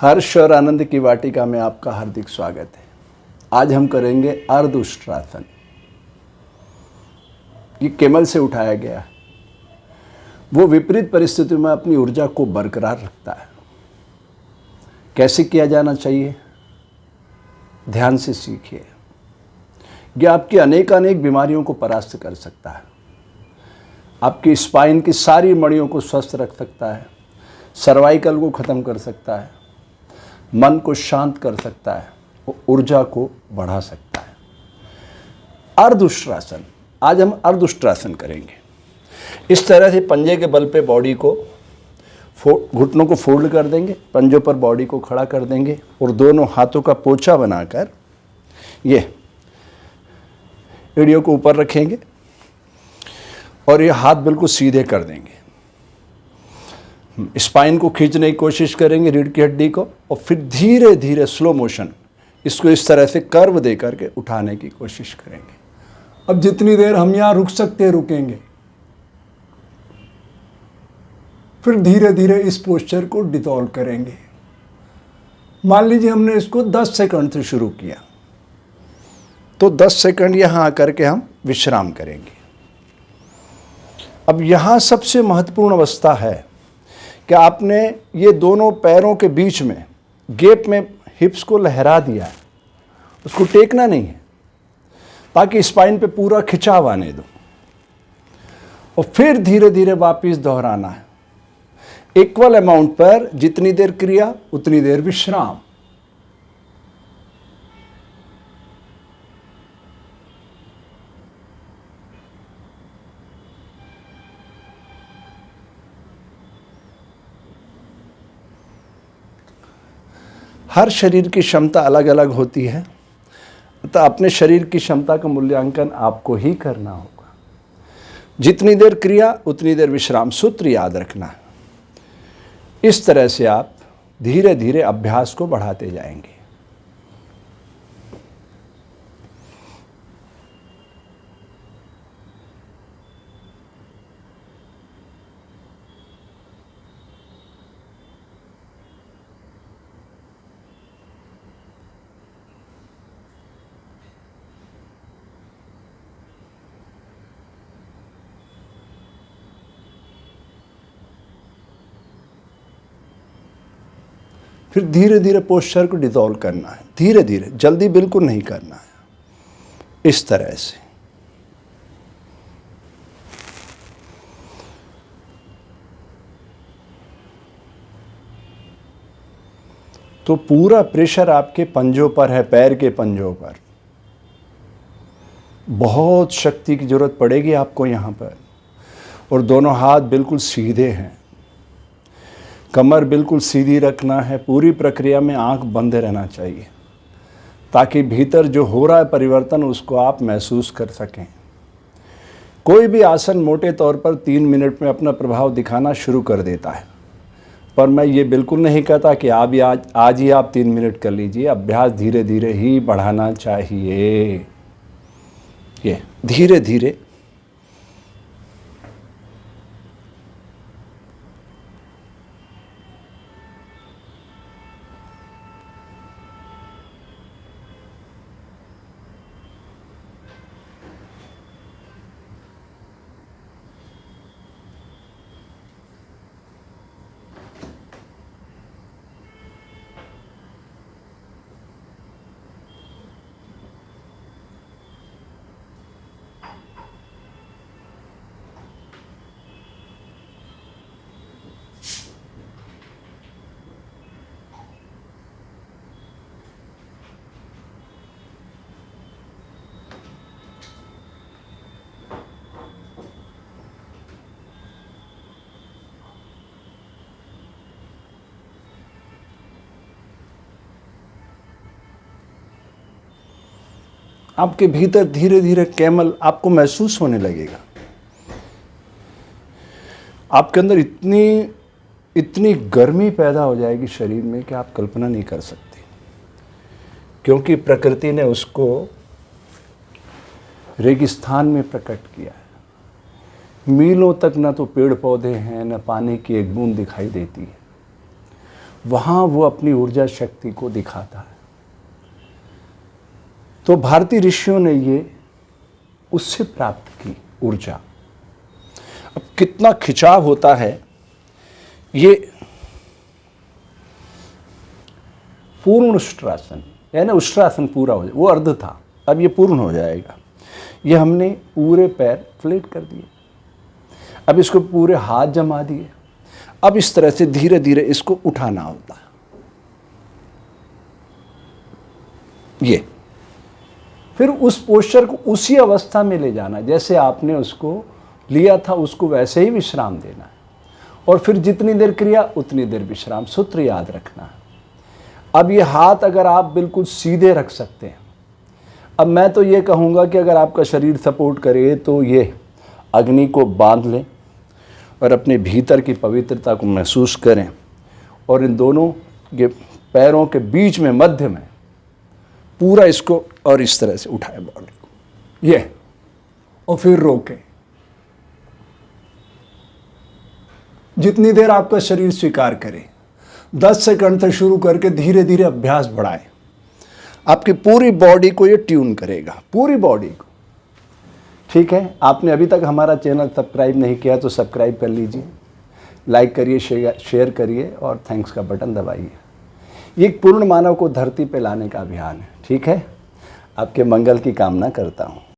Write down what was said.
हर्ष और आनंद की वाटिका में आपका हार्दिक स्वागत है। आज हम करेंगे अर्धउष्ट्रासन। ये केमल से उठाया गया है। वो विपरीत परिस्थितियों में अपनी ऊर्जा को बरकरार रखता है। कैसे किया जाना चाहिए, ध्यान से सीखिए। यह आपकी अनेक बीमारियों को परास्त कर सकता है। आपकी स्पाइन की सारी मणियों को स्वस्थ रख सकता है, सर्वाइकल को खत्म कर सकता है, मन को शांत कर सकता है, वो ऊर्जा को बढ़ा सकता है। अर्धउष्ट्रासन, आज हम अर्धउष्ट्रासन करेंगे। इस तरह से पंजे के बल पे बॉडी को घुटनों को फोल्ड कर देंगे, पंजों पर बॉडी को खड़ा कर देंगे और दोनों हाथों का पोछा बनाकर ये एड़ियों को ऊपर रखेंगे और ये हाथ बिल्कुल सीधे कर देंगे। स्पाइन को खींचने की कोशिश करेंगे, रीढ़ की हड्डी को, और फिर धीरे धीरे स्लो मोशन इसको इस तरह से कर्व दे करके उठाने की कोशिश करेंगे। अब जितनी देर हम यहाँ रुक सकते हैं रुकेंगे, फिर धीरे धीरे इस पोस्चर को डिसॉल्व करेंगे। मान लीजिए हमने इसको 10 सेकंड से शुरू किया, तो 10 सेकंड यहाँ आकर के हम विश्राम करेंगे। अब यहाँ सबसे महत्वपूर्ण अवस्था है कि आपने ये दोनों पैरों के बीच में गैप में हिप्स को लहरा दिया है, उसको टेकना नहीं है, ताकि स्पाइन पे पूरा खिंचाव आने दो और फिर धीरे धीरे वापस दोहराना है। इक्वल अमाउंट पर जितनी देर क्रिया उतनी देर विश्राम। हर शरीर की क्षमता अलग अलग होती है, तो अपने शरीर की क्षमता का मूल्यांकन आपको ही करना होगा। जितनी देर क्रिया उतनी देर विश्राम, सूत्र याद रखना है। इस तरह से आप धीरे धीरे अभ्यास को बढ़ाते जाएंगे। फिर धीरे धीरे पोस्चर को डिसॉल्व करना है, धीरे धीरे, जल्दी बिल्कुल नहीं करना है। इस तरह से तो पूरा प्रेशर आपके पंजों पर है, पैर के पंजों पर। बहुत शक्ति की जरूरत पड़ेगी आपको यहाँ पर। और दोनों हाथ बिल्कुल सीधे हैं, कमर बिल्कुल सीधी रखना है। पूरी प्रक्रिया में आंख बंद रहना चाहिए, ताकि भीतर जो हो रहा है परिवर्तन उसको आप महसूस कर सकें। कोई भी आसन मोटे तौर पर 3 मिनट में अपना प्रभाव दिखाना शुरू कर देता है, पर मैं ये बिल्कुल नहीं कहता कि आप आज ही आप 3 मिनट कर लीजिए। अभ्यास धीरे धीरे ही बढ़ाना चाहिए, ये धीरे धीरे। आपके भीतर धीरे धीरे कैमल आपको महसूस होने लगेगा। आपके अंदर इतनी गर्मी पैदा हो जाएगी शरीर में कि आप कल्पना नहीं कर सकते, क्योंकि प्रकृति ने उसको रेगिस्तान में प्रकट किया है। मीलों तक न तो पेड़ पौधे हैं, न पानी की एक बूंद दिखाई देती है। वहाँ वो अपनी ऊर्जा शक्ति को दिखाता है। तो भारतीय ऋषियों ने ये उससे प्राप्त की ऊर्जा। अब कितना खिंचाव होता है, ये पूर्ण उष्ट्रासन, यानी उष्ट्रासन पूरा हो जाए, वो अर्ध था, अब ये पूर्ण हो जाएगा। ये हमने पूरे पैर फ्लैट कर दिए, अब इसको पूरे हाथ जमा दिए। अब इस तरह से धीरे धीरे इसको उठाना होता है। ये फिर उस पोस्चर को उसी अवस्था में ले जाना, जैसे आपने उसको लिया था उसको वैसे ही विश्राम देना है। और फिर जितनी देर क्रिया उतनी देर विश्राम, सूत्र याद रखना है। अब ये हाथ अगर आप बिल्कुल सीधे रख सकते हैं, अब मैं तो ये कहूँगा कि अगर आपका शरीर सपोर्ट करे तो ये अग्नि को बांध लें और अपने भीतर की पवित्रता को महसूस करें, और इन दोनों के पैरों के बीच में मध्य में पूरा इसको और इस तरह से उठाए बॉडी को, ये, और फिर रोकें। जितनी देर आपका शरीर स्वीकार करे, 10 सेकंड से शुरू करके धीरे धीरे अभ्यास बढ़ाएं। आपकी पूरी बॉडी को ये ट्यून करेगा, पूरी बॉडी को। ठीक है, आपने अभी तक हमारा चैनल सब्सक्राइब नहीं किया तो सब्सक्राइब कर लीजिए, लाइक करिए, शेयर करिए और थैंक्स का बटन दबाइए। ये एक पूर्ण मानव को धरती पे लाने का अभियान है। ठीक है, आपके मंगल की कामना करता हूँ।